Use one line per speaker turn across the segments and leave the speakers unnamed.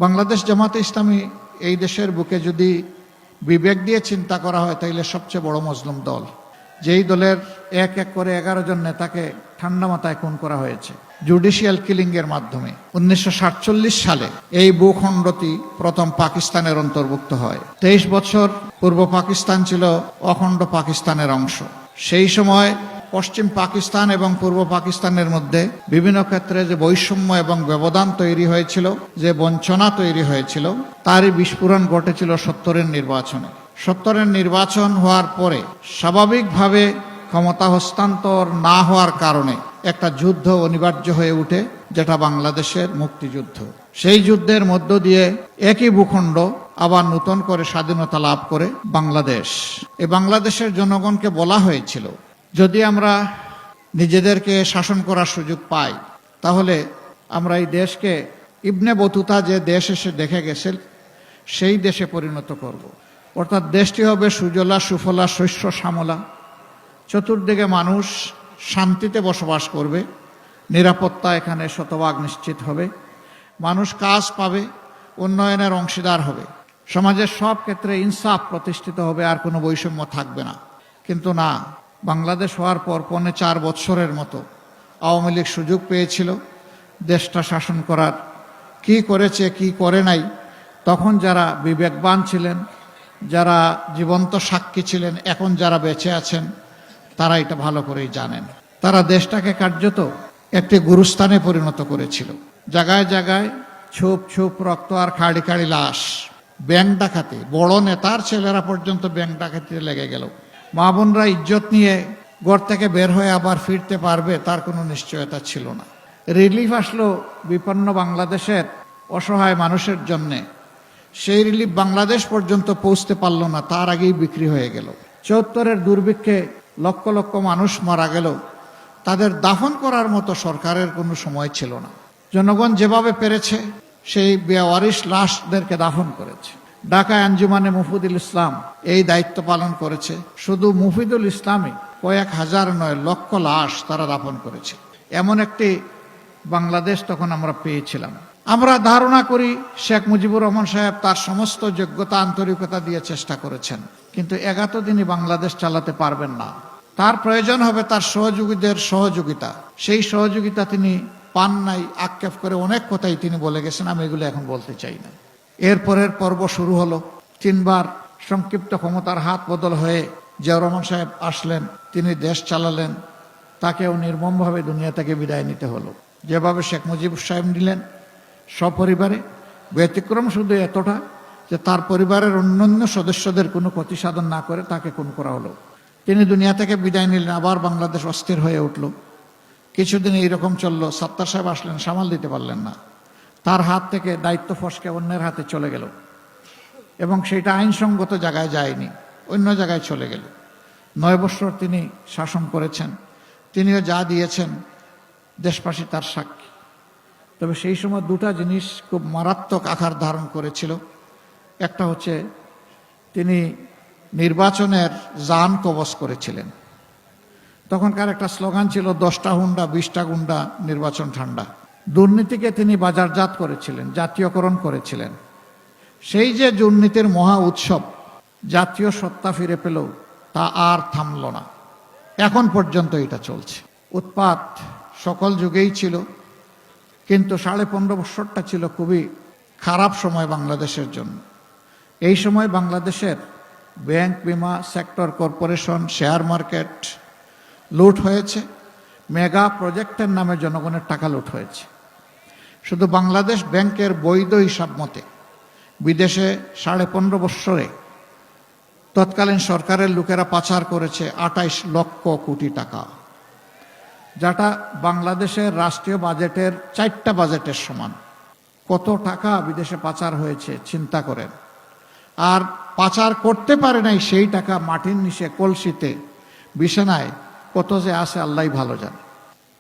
বাংলাদেশ জামাতে ইসলামী এই দেশের বুকে যদি বিবেক দিয়ে চিন্তা করা হয় তাইলে সবচেয়ে বড় মজলুম দল। যেই দলের এক এক করে 11 জন নেতাকে ঠান্ডা মাথায় খুন করা হয়েছে জুডিশিয়াল কিলিং এর মাধ্যমে। 1947 সালে এই ভূখণ্ডটি প্রথম পাকিস্তানের অন্তর্ভুক্ত হয়। 23 বছর পূর্ব পাকিস্তান ছিল অখণ্ড পাকিস্তানের অংশ। সেই সময় পশ্চিম পাকিস্তান এবং পূর্ব পাকিস্তানের মধ্যে বিভিন্ন ক্ষেত্রে যে বৈষম্য এবং ব্যবধান তৈরি হয়েছিল, যে বঞ্চনা তৈরি হয়েছিল, তারই বিস্ফোরণ ঘটেছিল 70-এর নির্বাচনে। 70-এর নির্বাচন হওয়ার পরে স্বাভাবিকভাবে ক্ষমতা হস্তান্তর না হওয়ার কারণে একটা যুদ্ধ অনিবার্য হয়ে ওঠে, যেটা বাংলাদেশের মুক্তিযুদ্ধ। সেই যুদ্ধের মধ্য দিয়ে একই ভূখণ্ড আবার নতুন করে স্বাধীনতা লাভ করে বাংলাদেশ। এই বাংলাদেশের জনগণকে বলা হয়েছিল, যদি আমরা নিজেদেরকে শাসন করার সুযোগ পাই তাহলে আমরা এই দেশকে ইবনে বতুতা যে দেশ এসে দেখে গেছে সেই দেশে পরিণত করব। অর্থাৎ দেশটি হবে সুজলা সুফলা শস্য শ্যামলা, চতুর্দিকে মানুষ শান্তিতে বসবাস করবে, নিরাপত্তা এখানে শতভাগ নিশ্চিত হবে, মানুষ কাজ পাবে, উন্নয়নের অংশীদার হবে, সমাজের সব ক্ষেত্রে ইনসাফ প্রতিষ্ঠিত হবে, আর কোনো বৈষম্য থাকবে না। কিন্তু না, বাংলাদেশ হওয়ার পর 4 বছরের মতো আওয়ামী লীগ সুযোগ পেয়েছিল দেশটা শাসন করার। কি করেছে কি করে নাই, তখন যারা বিবেকবান ছিলেন, যারা জীবন্ত সাক্ষী ছিলেন, এখন যারা বেঁচে আছেন তারা এটা ভালো করেই জানেন। তারা দেশটাকে কার্যত একটি গুরুস্থানে পরিণত করেছিল। জায়গায় জায়গায় ছুপ ছুপ রক্ত আর খাড়ি খাড়ি লাশ। ব্যাংক ডাকাতি, বড় নেতার ছেলেরা পর্যন্ত ব্যাংক ডাকাতিতে লেগে গেল। মা বোনরা ইজ্জত নিয়ে ঘর থেকে বের হয়ে আবার ফিরতে পারবে তার কোনো নিশ্চয়তা ছিল না। রিলিফ আসলো বিপন্ন বাংলাদেশের অসহায় মানুষের জন্যে, সেই রিলিফ বাংলাদেশ পর্যন্ত পৌঁছতে পারল না, তার আগেই বিক্রি হয়ে গেল। 74-এর দুর্ভিক্ষে লক্ষ লক্ষ মানুষ মারা গেল, তাদের দাফন করার মতো সরকারের কোনো সময় ছিল না। জনগণ যেভাবে পেরেছে সেই বেওয়ারিশ লাশদেরকে দাফন করেছে। ঢাকায় আঞ্জুমানে মুফিদুল ইসলাম এই দায়িত্ব পালন করেছে। শুধু মুফিদুল ইসলামই কয়েক হাজার নয়, লক্ষ লাশ তারা দাফন করেছে। এমন একটি বাংলাদেশ তখন আমরা পেয়েছিলাম। আমরা ধারণা করি শেখ মুজিবুর রহমান সাহেব তার সমস্ত যোগ্যতা আন্তরিকতা দিয়ে চেষ্টা করেছেন, কিন্তু 11 দিনই বাংলাদেশ চালাতে পারবেন না। তার প্রয়োজন হবে তার সহযোগীদের সহযোগিতা। সেই সহযোগিতা তিনি পান নাই। আক্ষেপ করে অনেক কথাই তিনি বলে গেছেন, আমি এগুলো এখন বলতে চাই না। এরপরের পর্ব শুরু হলো। 3 বার সংক্ষিপ্ত ক্ষমতার হাত বদল হয়ে জিয়াউর রহমান সাহেব আসলেন, তিনি দেশ চালালেন, তাকেও নির্মমভাবে দুনিয়া থেকে বিদায় নিতে হলো। যেভাবে শেখ মুজিবুর সাহেব নিলেন সপরিবারে, ব্যতিক্রম শুধু এতটা যে তার পরিবারের অন্যান্য সদস্যদের কোনো ক্ষতি সাধন না করে তাকে খুন করা হলো। তিনি দুনিয়া থেকে বিদায় নিলেন, আবার বাংলাদেশ অস্থির হয়ে উঠল। কিছুদিন এইরকম চললো। সত্তার সাহেব আসলেন, সামাল দিতে পারলেন না, তার হাত থেকে দায়িত্ব ফসকে অন্যের হাতে চলে গেল এবং সেটা আইনসঙ্গত জায়গায় যায়নি, অন্য জায়গায় চলে গেল। 9 বছর তিনি শাসন করেছেন, তিনিও যা দিয়েছেন দেশবাসী তার সাক্ষী। তবে সেই সময় 2টা জিনিস খুব মারাত্মক আকার ধারণ করেছিল। একটা হচ্ছে তিনি নির্বাচনের জান কবজ করেছিলেন। তখনকার একটা স্লোগান ছিল 10টা হুন্ডা 20টা গুন্ডা, নির্বাচন ঠান্ডা। দুর্নীতিকে তিনি বাজারজাত করেছিলেন, জাতীয়করণ করেছিলেন। সেই যে দুর্নীতির মহা উৎসব, জাতীয় সত্তা ফিরে পেল, তা আর থামল না। এখন পর্যন্ত এটা চলছে। উৎপাত সকল যুগেই ছিল, কিন্তু 15.5 বছরটা ছিল খুবই খারাপ সময় বাংলাদেশের জন্য। এই সময় বাংলাদেশের ব্যাংক, বিমা সেক্টর, কর্পোরেশন, শেয়ার মার্কেট লুট হয়েছে। মেগা প্রজেক্টের নামে জনগণের টাকা লুট হয়েছে। শুধু বাংলাদেশ ব্যাংকের বৈধ হিসাব মতে বিদেশে 15.5 বছরে তৎকালীন সরকারের লোকেরা পাচার করেছে 28 লক্ষ কোটি টাকা, যেটা বাংলাদেশের রাষ্ট্রীয় বাজেটের 4টা বাজেটের সমান। কত টাকা বিদেশে পাচার হয়েছে চিন্তা করেন। আর পাচার করতে পারে নাই সেই টাকা মাটির নিচে কলসিতে বিছানায় কত যে আছে আল্লাহই ভালো জানে।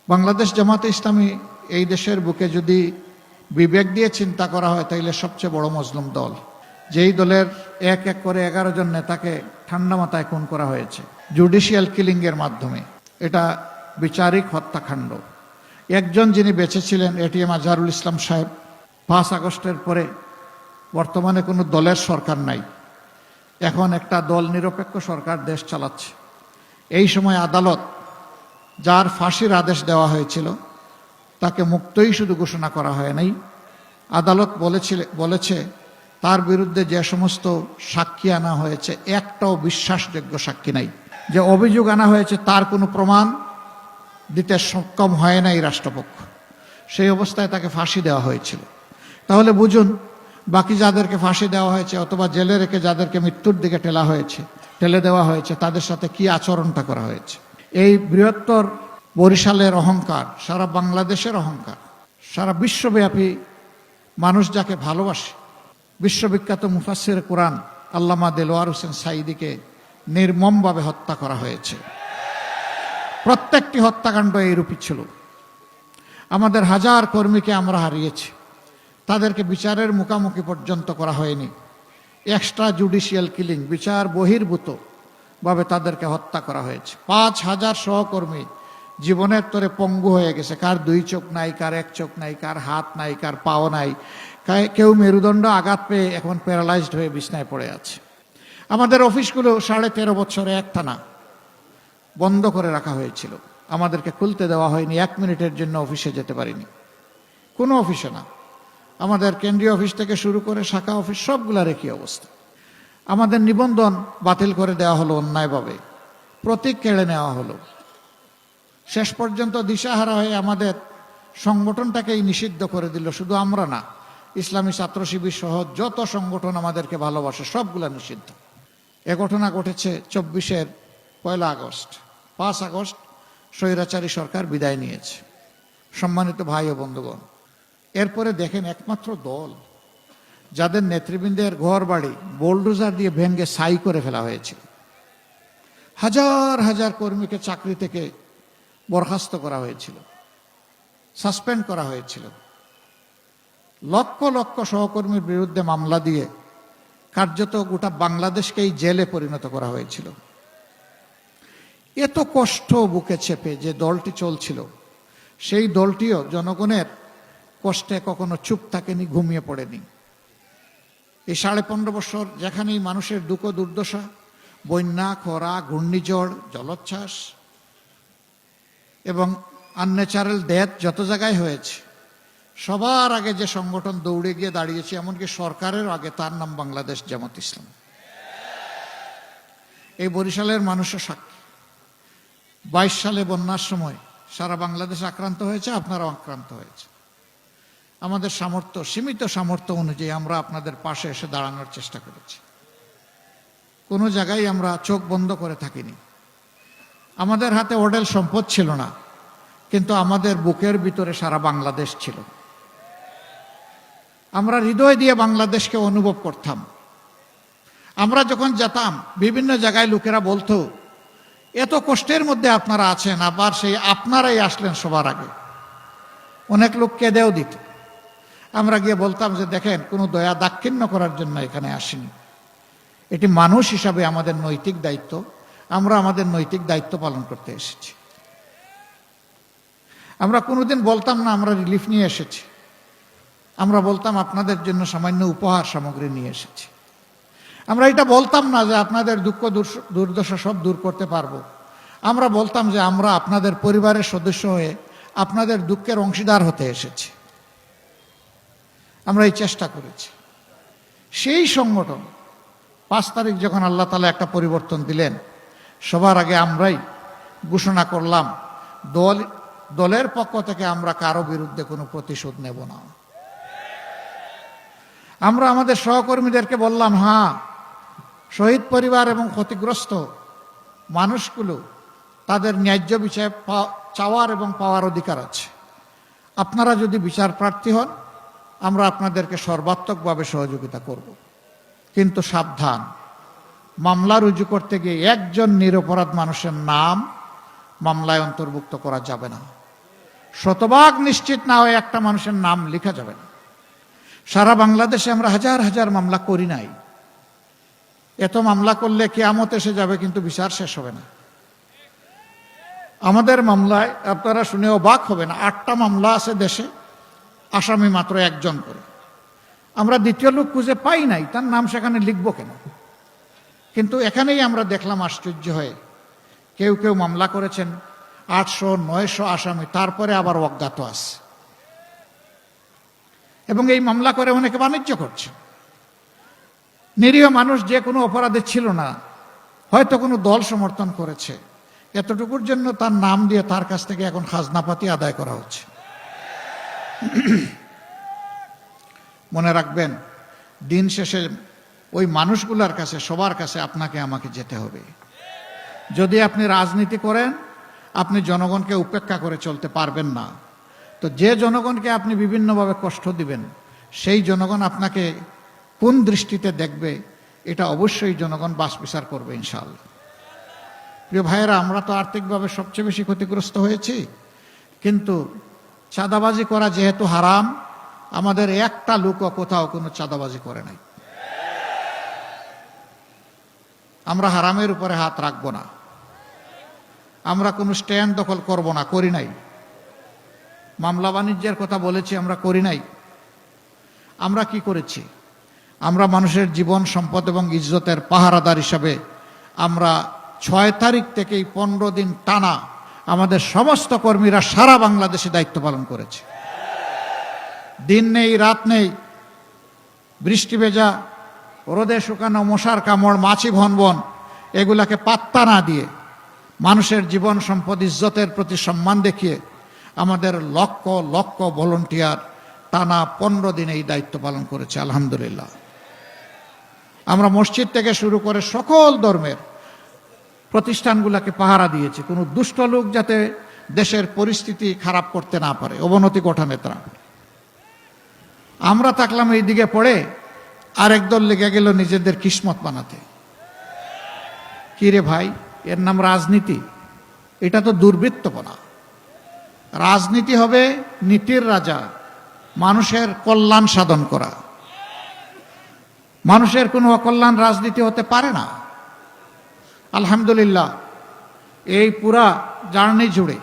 বাংলাদেশ জামাতে ইসলামী এই দেশের বুকে যদি বিবেক দিয়ে চিন্তা করা হয় তাইলে সবচেয়ে বড় মজলুম দল। যেই দলের এক এক করে 11 জন নেতাকে ঠান্ডা মাথায় খুন করা হয়েছে জুডিশিয়াল কিলিং এর মাধ্যমে। এটা বিচারিক হত্যাকাণ্ড। একজন যিনি বেঁচে ছিলেন এটিএম আজহারুল ইসলাম সাহেব 5 আগস্টের পরে বর্তমানে কোনো দলের সরকার নাই, এখন একটা দল নিরপেক্ষ সরকার দেশ চালাচ্ছে। এই সময় আদালত যার ফাঁসির আদেশ দেওয়া হয়েছিল তাকে মুক্তই শুধু ঘোষণা করা হয় নাই, আদালত বলেছে তার বিরুদ্ধে যে সমস্ত সাক্ষী আনা হয়েছে একটাও বিশ্বাসযোগ্য সাক্ষী নাই, যে অভিযোগ আনা হয়েছে তার কোনো প্রমাণ দিতে সক্ষম হয় নাই রাষ্ট্রপক্ষ। সেই অবস্থায় তাকে ফাঁসি দেওয়া হয়েছিল। তাহলে বুঝুন, বাকি যাদেরকে ফাঁসি দেওয়া হয়েছে অথবা জেলে রেখে যাদেরকে মৃত্যুর দিকে ঠেলে দেওয়া হয়েছে তাদের সাথে কি আচরণটা করা হয়েছে। এই বৃহত্তর বরিশালের অহংকার, সারা বাংলাদেশের অহংকার, সারা বিশ্বব্যাপী মানুষ যাকে ভালোবাসে, বিশ্ববিখ্যাত মুফাসসির কোরআন আল্লামা দেলোয়ার হোসেন সাঈদীকে নির্মমভাবে হত্যা করা হয়েছে। প্রত্যেকটি হত্যাকাণ্ড এইরূপই ছিল। আমাদের হাজার কর্মীকে আমরা হারিয়েছি, তাদেরকে বিচারের মুখোমুখি পর্যন্ত করা হয়নি। এক্সট্রা জুডিশিয়াল কিলিং, বিচার বহির্ভূত ভাবে তাদেরকে হত্যা করা হয়েছে। 5,000 সহকর্মী জীবনের তরে পঙ্গু হয়ে গেছে, কার 2 চোখ নাই, কার 1 চোখ নাই, কার হাত নাই, কার পাও নাই, কেউ মেরুদণ্ড আঘাত পেয়ে এখন প্যারালাইজড হয়ে বিছনায় পড়ে আছে। আমাদের অফিসগুলো 13.5 বছরে একটানা বন্ধ করে রাখা হয়েছিল, আমাদেরকে খুলতে দেওয়া হয়নি, 1 মিনিটের জন্য অফিসে যেতে পারিনি, কোনো অফিসে না। আমাদের কেন্দ্রীয় অফিস থেকে শুরু করে শাখা অফিস সবগুলার একই অবস্থা। আমাদের নিবন্ধন বাতিল করে দেওয়া হলো অন্যায়ভাবে, প্রতীক কেড়ে নেওয়া হলো। শেষ পর্যন্ত দিশাহারা হয়ে আমাদের সংগঠনটাকেই নিষিদ্ধ করে দিল। শুধু আমরা না, ইসলামী ছাত্র শিবির সহ যত সংগঠন আমাদেরকে ভালোবাসে সবগুলা নিষিদ্ধ। এ ঘটনা ঘটেছে 24-এর 1 আগস্ট। 5 আগস্ট স্বৈরাচারী সরকার বিদায় নিয়েছে। সম্মানিত ভাই ও বন্ধুগণ, এরপরে দেখেন একমাত্র দল যাদের নেতৃবৃন্দের ঘর বাড়ি বোলডোজার দিয়ে ভেঙে ছাই করে ফেলা হয়েছিল, হাজার হাজার কর্মীকে চাকরি থেকে বরখাস্ত করা হয়েছিল, সাসপেন্ড করা হয়েছিল, লক্ষ লক্ষ সহকর্মীর বিরুদ্ধে মামলা দিয়ে কার্যত গোটা বাংলাদেশকেই জেলে পরিণত করা হয়েছিল। এত কষ্ট বুকে চেপে যে দলটি চলছিল, সেই দলটিও জনগণের কষ্টে কখনো চুপ থাকেনি, ঘুমিয়ে পড়েনি। এই 15.5 বছর যেখানেই মানুষের দুঃখ দুর্দশা, বন্যা, খরা, ঘূর্ণিঝড়, জলোচ্ছ্বাস এবং আনন্যাচারাল ডেথ যত জায়গায় হয়েছে, সবার আগে যে সংগঠন দৌড়ে গিয়ে দাঁড়িয়েছে, এমনকি সরকারের আগে, তার নাম বাংলাদেশ জামাত ইসলাম। এই বরিশালের মানুষের সাক্ষী। 22 সালে বন্যার সময় সারা বাংলাদেশ আক্রান্ত হয়েছে, আপনারাও আক্রান্ত হয়েছে। আমাদের সামর্থ্য, সীমিত সামর্থ্য অনুযায়ী আমরা আপনাদের পাশে এসে দাঁড়ানোর চেষ্টা করেছি। কোনো জায়গায় আমরা চোখ বন্ধ করে থাকিনি। আমাদের হাতে অঢেল সম্পদ ছিল না, কিন্তু আমাদের বুকের ভিতরে সারা বাংলাদেশ ছিল। আমরা হৃদয় দিয়ে বাংলাদেশকে অনুভব করতাম। আমরা যখন যেতাম বিভিন্ন জায়গায় লোকেরা বলতো, এত কষ্টের মধ্যে আপনারা আছেন, আবার সেই আপনারাই আসলেন সবার আগে। অনেক লোক কেঁদেও দিত। আমরা গিয়ে বলতাম যে দেখেন, কোনো দয়া দাক্ষিণ্য করার জন্য এখানে আসিনি, এটি মানুষ হিসাবে আমাদের নৈতিক দায়িত্ব, আমরা আমাদের নৈতিক দায়িত্ব পালন করতে এসেছি। আমরা কোনোদিন বলতাম না আমরা রিলিফ নিয়ে এসেছি, আমরা বলতাম আপনাদের জন্য সামান্য উপহার সামগ্রী নিয়ে এসেছি। আমরা এটা বলতাম না যে আপনাদের দুঃখ দুর্দশা সব দূর করতে পারবো, আমরা বলতাম যে আমরা আপনাদের পরিবারের সদস্য হয়ে আপনাদের দুঃখের অংশীদার হতে এসেছি। আমরা এই চেষ্টা করেছি। সেই সংগঠন 5 তারিখ যখন আল্লাহ তাআলা একটা পরিবর্তন দিলেন, সবার আগে আমরাই ঘোষণা করলাম দলের পক্ষ থেকে আমরা কারো বিরুদ্ধে কোনো প্রতিশোধ নেব না। আমরা আমাদের সহকর্মীদেরকে বললাম, হ্যাঁ, শহীদ পরিবার এবং ক্ষতিগ্রস্ত মানুষগুলো তাদের ন্যায্য বিচার চাওয়ার এবং পাওয়ার অধিকার আছে। আপনারা যদি বিচার প্রার্থী হন, আমরা আপনাদেরকে সর্বাত্মকভাবে সহযোগিতা করব। কিন্তু সাবধান, মামলা রুজু করতে গিয়ে একজন নিরপরাধ মানুষের নাম মামলায় অন্তর্ভুক্ত করা যাবে না। শতভাগ নিশ্চিত না হয়ে একটা মানুষের নাম লেখা যাবে না। সারা বাংলাদেশে আমরা হাজার হাজার মামলা করি নাই। এত মামলা করলে কিয়ামত এসে যাবে, কিন্তু বিচার শেষ হবে না। আমাদের মামলায় আপনারা শুনে অবাক হবেন, 8টা মামলা আছে দেশে, আসামি মাত্র 1 জন করে। আমরা দ্বিতীয় লোক খুঁজে পাই নাই, তার নাম সেখানে লিখব কেন? কিন্তু এখানেই আমরা দেখলাম আশ্চর্য হয়ে, কেউ কেউ মামলা করেছেন 800-900 আসামি, তারপরে আবার অজ্ঞাত আছে, এবং এই মামলা করে অনেকে বাণিজ্য করছে। নিরীহ মানুষ যে কোনো অপরাধে ছিল না, হয়তো কোনো দল সমর্থন করেছে, এতটুকুর জন্য তার নাম দিয়ে তার কাছ থেকে এখন খাজনাপাতি আদায় করা হচ্ছে। মনে রাখবেন, দিন শেষে ওই মানুষগুলোর কাছে, সবার কাছে আপনাকে আমাকে যেতে হবে। যদি আপনি রাজনীতি করেন, আপনি জনগণকে উপেক্ষা করে চলতে পারবেন না। তো যে জনগণকে আপনি বিভিন্নভাবে কষ্ট দিবেন, সেই জনগণ আপনাকে কোন দৃষ্টিতে দেখবে, এটা অবশ্যই জনগণ বাছ বিচার করবে ইনশাআল্লাহ। প্রিয় ভাইয়েরা, আমরা তো আর্থিকভাবে সবচেয়ে বেশি ক্ষতিগ্রস্ত হয়েছি, কিন্তু চাঁদাবাজি করা যেহেতু হারাম, আমাদের একটা লোকও কোথাও কোনো চাঁদাবাজি করে নাই। আমরা হারামের উপরে হাত রাখবো না, আমরা কোনো স্ট্যান্ড দখল করব না, করি নাই। মামলা বাণিজ্যের কথা বলেছি, আমরা করি নাই। আমরা কি করেছি? আমরা মানুষের জীবন, সম্পদ এবং ইজ্জতের পাহারাদার হিসাবে আমরা 6 তারিখ থেকেই 15 দিন টানা আমাদের সমস্ত কর্মীরা সারা বাংলাদেশে দায়িত্ব পালন করেছে। দিন নেই, রাত নেই, বৃষ্টি ভেজা, রোদে শুকানো, মশার কামড়, মাছি ভনবন, এগুলাকে পাত্তা না দিয়ে মানুষের জীবন, সম্পদ, ইজ্জতের প্রতি সম্মান দেখিয়ে আমাদের লক্ষ লক্ষ ভলান্টিয়ার টানা 15 দিন এই দায়িত্ব পালন করেছে। আলহামদুলিল্লাহ। আমরা মসজিদ থেকে শুরু করে সকল ধর্মের প্রতিষ্ঠানগুলোকে পাহারা দিয়েছি, কোনো দুষ্ট লোক যাতে দেশের পরিস্থিতি খারাপ করতে না পারে, অবনতি ঘটানো তারা। আমরা থাকলাম এই দিকে পড়ে, আরেক দল লেগে গেল নিজেদের কিসমত বানাতে। কি রে ভাই, এর নাম রাজনীতি? এটা তো দুর্বৃত্তপনা। রাজনীতি হবে নীতির রাজা, মানুষের কল্যাণ সাধন করা। মানুষের কোনো অকল্যাণ রাজনীতি হতে পারে না। আলহামদুলিল্লাহ, এই পুরা জার্নি জুড়ে